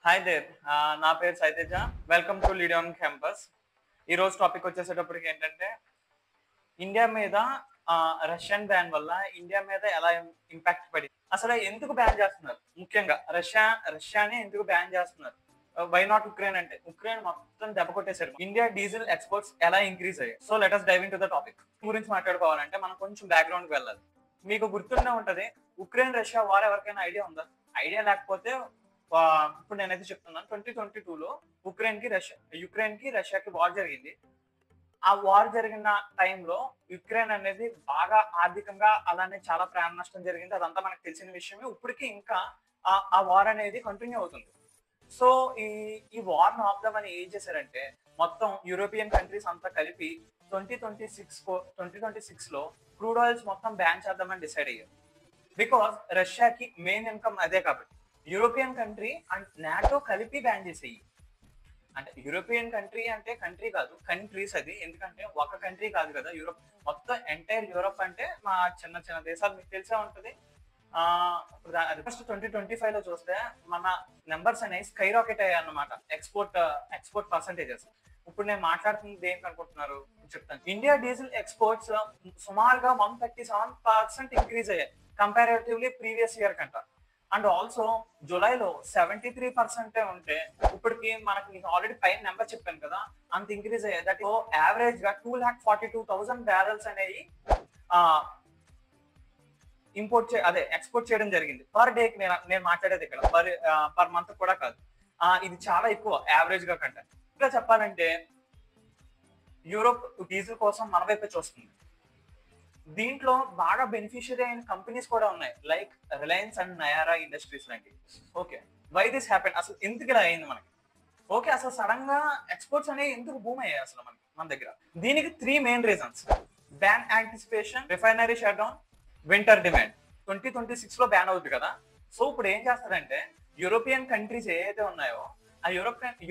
Hi there, నా పేరు Saiteja. Welcome to lead on campus. ఈరోజు టాపిక్ వచ్చేసేటప్పటికి ఏంటంటే ఇండియా మీద రష్యన్ బ్యాన్ వల్ల ఇండియా మీద ఎలా ఇంపాక్ట్ పడి అసలు ఎందుకు బ్యాన్ చేస్తున్నారు, ముఖ్యంగా రష్యాని ఎందుకు బ్యాన్ చేస్తున్నారు, వై నాట్ ఉక్రెయిన్ అంటే ఉక్రెయిన్ మొత్తం దెబ్బ కొట్టేశారు. ఇండియా డీజిల్ ఎక్స్పోర్ట్స్ ఎలా ఇంక్రీజ్ అయ్యాయి. So let us dive into the topic గురించి మాట్లాడుకోవాలంటే మనం కొంచెం బ్యాక్గ్రౌండ్ కి వెళ్ళాలి. మీకు గుర్తుండే ఉంటది, ఉక్రెయిన్ రష్యా వార్ ఎవరికైనా ఐడియా ఉందా? ఐడియా లేకపోతే ఇప్పుడు నేనైతే చెప్తున్నాను. 2022లో యుక్రెయిన్ కి రష్యాకి వార్ జరిగింది. ఆ వార్ జరిగిన టైంలో యుక్రెయిన్ అనేది బాగా ఆర్థికంగా, అలానే చాలా ప్రాణ నష్టం జరిగింది. అదంతా మనకు తెలిసిన విషయమే. ఇప్పటికీ ఇంకా ఆ వార్ అనేది కంటిన్యూ అవుతుంది. సో ఈ వార్ ను ఆపుదామని ఏం చేశారంటే మొత్తం యూరోపియన్ కంట్రీస్ అంతా కలిపి 2026లో క్రూడ్ ఆయిల్స్ మొత్తం బ్యాన్ చేద్దామని డిసైడ్ అయ్యారు. బికాస్ రష్యాకి మెయిన్ ఇన్కమ్ అదే కాబట్టి. యూరోపియన్ కంట్రీ అండ్ నాటో కలిపి బ్యాన్ చేసేయి. అంటే యూరోపియన్ కంట్రీ అంటే కంట్రీ కాదు, కంట్రీస్ అది. ఎందుకంటే ఒక కంట్రీ కాదు కదా యూరోప్, మొత్తం ఎంటైర్ యూరోప్ అంటే మా చిన్న చిన్న దేశాలు మీకు తెలిసే ఉంటది. ఫస్ట్ 2025లో చూస్తే మన నెంబర్స్ అనేవి స్కై రాకెట్ అయ్యాయి అన్నమాట. Export percentages. ఇప్పుడు నేను మాట్లాడుతుంది దేనికి అనుకుంటున్నారు చెప్తాను. ఇండియా డీజిల్ ఎక్స్పోర్ట్స్ సుమారుగా 137% ఇంక్రీజ్ అయ్యాయి కంపారేటివ్లీ ప్రీవియస్ ఇయర్ కంట. అండ్ ఆల్సో జూలైలో 73% ఉంటే ఇప్పటికి మనకి ఆల్రెడీ పైన నెంబర్ చెప్పాను కదా, అంత ఇంక్రీజ్ అయ్యాయి. దట్ యావరేజ్ గా 2,42,000 బ్యారెల్స్ అనేవి ఎక్స్పోర్ట్ చేయడం జరిగింది పర్ డే కి. నేను మాట్లాడేది ఇక్కడ పర్ మంత్ కూడా కాదు. ఇది చాలా ఎక్కువ యావరేజ్ గా కంటే. ఇంకా చెప్పాలంటే యూరోప్ డీజిల్ కోసం మన వైపే చూస్తుంది. దీంట్లో బాగా బెనిఫిషియరీ అయిన కంపెనీస్ కూడా ఉన్నాయి, like Reliance and Nayara industries లాంటివి. ఓకే, వై దిస్ హ్యాపెన్, అసలు ఎందుకు ఇలా అయింది మనకి? ఓకే, అసలు సడన్ గా ఎక్స్పోర్ట్స్ అనేవి ఎందుకు బూమ్ అయ్యాయి అసలు మన దగ్గర? దీనికి 3 main reasons: ban anticipation, refinery shut down, winter demand. 2026లో బ్యాన్ అవుతుంది కదా. సో ఇప్పుడు ఏం చేస్తారంటే యూరోపియన్ కంట్రీస్ ఏవైతే ఉన్నాయో ఆ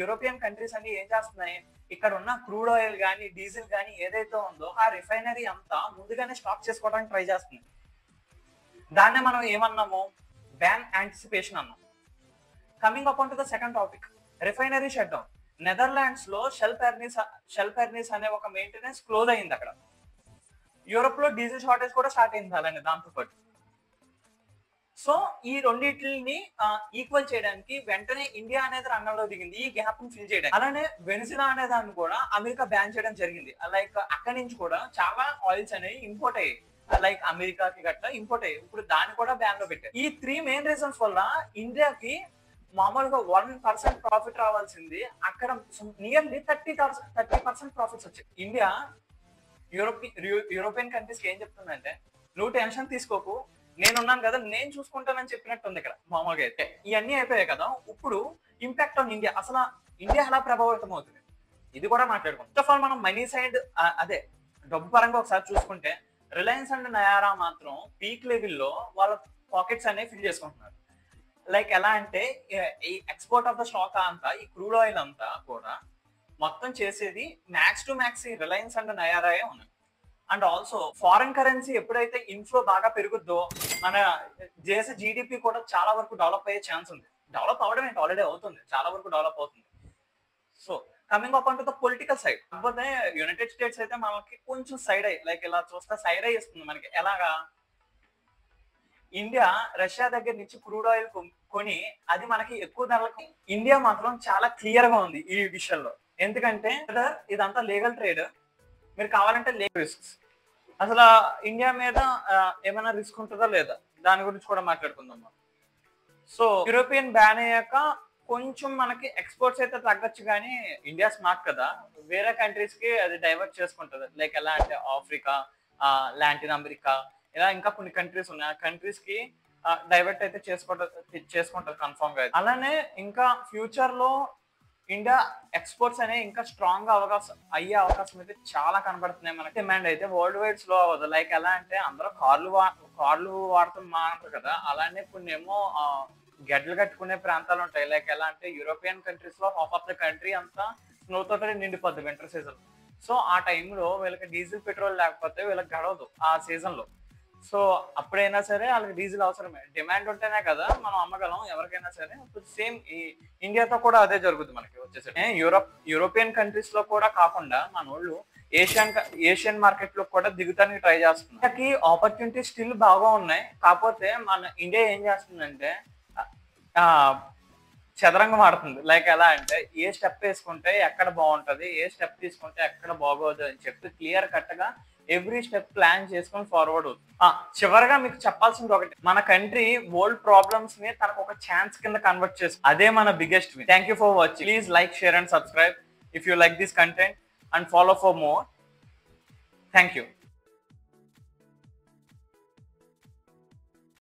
యూరోపియన్ కంట్రీస్ అన్ని ఏం చేస్తున్నాయి, ఇక్కడ ఉన్న క్రూడ్ ఆయిల్ కానీ డీజిల్ కానీ ఏదైతే ఉందో ఆ రిఫైనరీ అంతా ముందుగానే స్టాక్ చేసుకోవడానికి ట్రై చేస్తుంది. దాన్నే మనం ఏమన్నాము, బ్యాన్ యాంటిసిపేషన్ అన్నాం. Coming up on to the second topic, refinery shut down. Netherlands లో షెల్ పెర్నిస్ అనే ఒక మెయింటెనెన్స్ క్లోజ్ అయింది అక్కడ. యూరోప్ లో డీజిల్ షార్టేజ్ కూడా స్టార్ట్ అయింది అలానే దాంతో పాటు. సో ఈ రెండింటిని ఈక్వల్ చేయడానికి వెంటనే ఇండియా అనేది రంగంలో దిగింది, ఈ గ్యాప్ ని ఫిల్ చేయడానికి. అలానే వెనిజులా అనే దాన్ని కూడా అమెరికా బ్యాన్ చేయడం జరిగింది. లైక్ అక్కడి నుంచి కూడా చాలా ఆయిల్స్ అనేవి ఇంపోర్ట్ అయ్యాయి, లైక్ అమెరికాకి గట్రా ఇంపోర్ట్ అయ్యాయి. ఇప్పుడు దాన్ని కూడా బ్యాన్ లో పెట్టారు. ఈ 3 మెయిన్ రీజన్స్ వల్ల ఇండియాకి మామూలుగా 1% ప్రాఫిట్ రావాల్సింది అక్కడ నియర్లీ 30% ప్రాఫిట్స్ వచ్చాయి. ఇండియా యూరోపియన్ కంట్రీస్ కి ఏం చెప్తుందంటే, నువ్వు టెన్షన్ తీసుకోకు, నేనున్నాను కదా, నేను చూసుకుంటానని చెప్పినట్టు ఉంది ఇక్కడ మామూలుగా. అయితే ఇవన్నీ అయిపోయాయి కదా, ఇప్పుడు ఇంపాక్ట్ ఆన్ ఇండియా, అసలు ఇండియా ఎలా ప్రభావితం అవుతుంది ఇది కూడా మాట్లాడుకుంటాం. ఫస్ట్ ఆఫ్ ఆల్ మనం మనీ సైడ్, అదే డబ్బు పరంగా ఒకసారి చూసుకుంటే రిలయన్స్ అండ్ నయారా మాత్రం పీక్ లెవెల్లో వాళ్ళ పాకెట్స్ అనేవి ఫిల్ చేసుకుంటున్నారు. లైక్ ఎలా అంటే ఈ ఎక్స్పోర్ట్ ఆఫ్ ద స్టాక్ అంతా, ఈ క్రూడ్ ఆయిల్ అంతా కూడా మొత్తం చేసేది మ్యాక్స్ టు మ్యాక్స్ ఈ రిలయన్స్ అండ్ నయారాయే ఉన్నాయి. అండ్ ఆల్సో ఫారెన్ కరెన్సీ ఎప్పుడైతే ఇన్ఫ్లో బాగా పెరుగుద్దో మన దేశ జీడిపి కూడా చాలా వరకు డెవలప్ అయ్యే ఛాన్స్ ఉంది. డెవలప్ అవడం ఏంటి, ఆల్రెడీ అవుతుంది, చాలా వరకు డెవలప్ అవుతుంది. సో కమింగ్ అప్ అంటూ ద పొలిటికల్ సైడ్, కాకపోతే యునైటెడ్ స్టేట్స్ అయితే మనకి కొంచెం సైడ్ అయ్యి, లైక్ ఇలా చూస్తే సైడ్ అయ్యి ఇస్తుంది మనకి. ఎలాగా, ఇండియా రష్యా దగ్గర నుంచి క్రూడ్ ఆయిల్ కొని అది మనకి ఎక్కువ ధరలకు, ఇండియా మాత్రం చాలా క్లియర్ గా ఉంది ఈ విషయంలో. ఎందుకంటే ఇదంతా లీగల్ ట్రేడ్, మీరు కావాలంటే రిస్క్స్. అసలు ఇండియా మీద ఏమైనా రిస్క్ ఉంటుందా లేదా దాని గురించి కూడా మాట్లాడుకుందాం. సో యూరోపియన్ బ్యాన్ అయ్యాక కొంచెం మనకి ఎక్స్పోర్ట్స్ అయితే తగ్గచ్చు, కానీ ఇండియా స్మార్ట్ కదా, వేరే కంట్రీస్ కి అది డైవర్ట్ చేసుకుంటుంది. లైక్ ఎలా అంటే ఆఫ్రికా, లాటిన్ అమెరికా, ఇలా ఇంకా కొన్ని కంట్రీస్ ఉన్నాయి. ఆ కంట్రీస్ కి డైవర్ట్ అయితే చేసుకుంటారు కన్ఫర్మ్ గా. అలానే ఇంకా ఫ్యూచర్ లో ఇండియా ఎక్స్పోర్ట్స్ అనేవి ఇంకా స్ట్రాంగ్ గా అయ్యే అవకాశం అయితే చాలా కనబడుతున్నాయి మనకి. డిమాండ్ అయితే వరల్డ్ వైడ్ స్లో అవ్వదు. లైక్ ఎలా అంటే అందరూ కార్లు వాడుతున్నారు కదా, అలానే కొన్ని ఏమో గడ్డలు కట్టుకునే ప్రాంతాలు ఉంటాయి. లైక్ ఎలా అంటే యూరోపియన్ కంట్రీస్ లో హాఫ్ ఆఫ్ ద కంట్రీ అంతా స్నో తోటే నిండిపోద్ది వింటర్ సీజన్. సో ఆ టైంలో వీళ్ళకి డీజిల్ పెట్రోల్ లేకపోతే వీళ్ళకి గడవదు ఆ సీజన్ లో. సో అప్పుడైనా సరే వాళ్ళకి డీజిల్ అవసరమే. డిమాండ్ ఉంటేనే కదా మనం అమ్మగలం ఎవరికైనా సరే. సేమ్ ఈ ఇండియాతో కూడా అదే జరుగుతుంది మనకి వచ్చేసరికి. యూరోపియన్ కంట్రీస్ లో కూడా కాకుండా మనోళ్ళు ఏషియన్ మార్కెట్ లో కూడా దిగుతానికి ట్రై చేస్తున్నారు. ఇండియాకి ఆపర్చునిటీ స్టిల్ బాగా ఉన్నాయి. కాకపోతే మన ఇండియా ఏం చేస్తుందంటే ఆ చదరంగం ఆడుతుంది. లైక్ ఎలా అంటే ఏ స్టెప్ వేసుకుంటే ఎక్కడ బాగుంటది, ఏ స్టెప్ తీసుకుంటే ఎక్కడ బాగోదు అని చెప్పి క్లియర్ కట్ గా ఎవ్రీ స్టెప్ ప్లాన్ చేసుకొని ఫార్వర్డ్ అవుతుంది. చివరిగా మీకు చెప్పాల్సింది ఒకటి, మన కంట్రీ వరల్డ్ ప్రాబ్లమ్స్ ని తనకు ఒక ఛాన్స్ కింద కన్వర్ట్ చేస్తుంది. అదే మన biggest win. Thank you for watching. Please like, share and subscribe if you like this content and follow for more. Thank you.